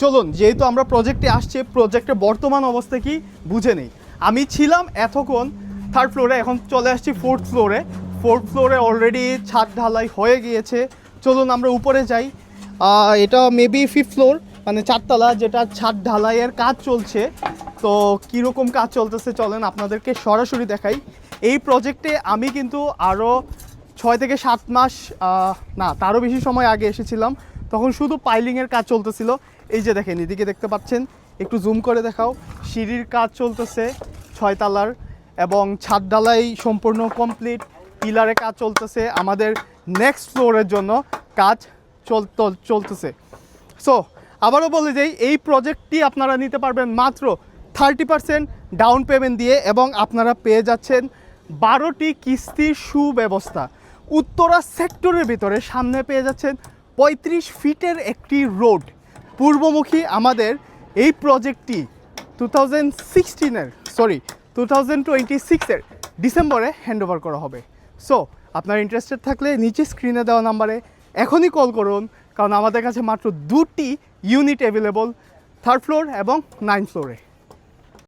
চলুন যেহেতু আমরা প্রজেক্টে আসছি, প্রজেক্টের বর্তমান অবস্থা কি বুঝে নেই। আমি ছিলাম এতক্ষণ 3rd ফ্লোরে, এখন চলে আসছি 4th ফ্লোরে। 4th ফ্লোরে অলরেডি ছাদ ঢালাই হয়ে গিয়েছে। চলুন আমরা উপরে যাই। এটা মেবি 5th ফ্লোর, মানে 4 তলা, যেটা ছাদ ঢালাইয়ের কাজ চলছে। তো কীরকম কাজ চলতেছে চলেন আপনাদেরকে সরাসরি দেখাই। এই প্রজেক্টে আমি কিন্তু আরও 6 থেকে 7 মাস না তারও বেশি সময় আগে এসেছিলাম, তখন শুধু পাইলিংয়ের কাজ চলতেছিল। এই যে দেখেন, এদিকে দেখতে পাচ্ছেন, একটু জুম করে দেখাও, সিঁড়ির কাজ চলতেছে 6 তলার, এবং ছাদ ঢালাই সম্পূর্ণ কমপ্লিট, পিলারে কাজ চলতেছে, আমাদের নেক্সট ফ্লোরের জন্য কাজ চলতেছে। সো আবারও বলে যাই, এই প্রজেক্টটি আপনারা নিতে পারবেন মাত্র 30% ডাউন পেমেন্ট দিয়ে, এবং আপনারা পেয়ে যাচ্ছেন 12টি কিস্তির সুব্যবস্থা। উত্তরা সেক্টরের ভিতরে সামনে পেয়ে যাচ্ছেন 35 ফিটের একটি রোড। পূর্বমুখী আমাদের এই প্রজেক্টটি 2026-এর ডিসেম্বরে হ্যান্ডওভার করা হবে। সো আপনার ইন্টারেস্টেড থাকলে নিচে স্ক্রিনে দেওয়া নাম্বারে এখনই কল করুন, কারণ আমাদের কাছে মাত্র 2টি ইউনিট অ্যাভেলেবল 3rd ফ্লোর এবং 9th ফ্লোরে।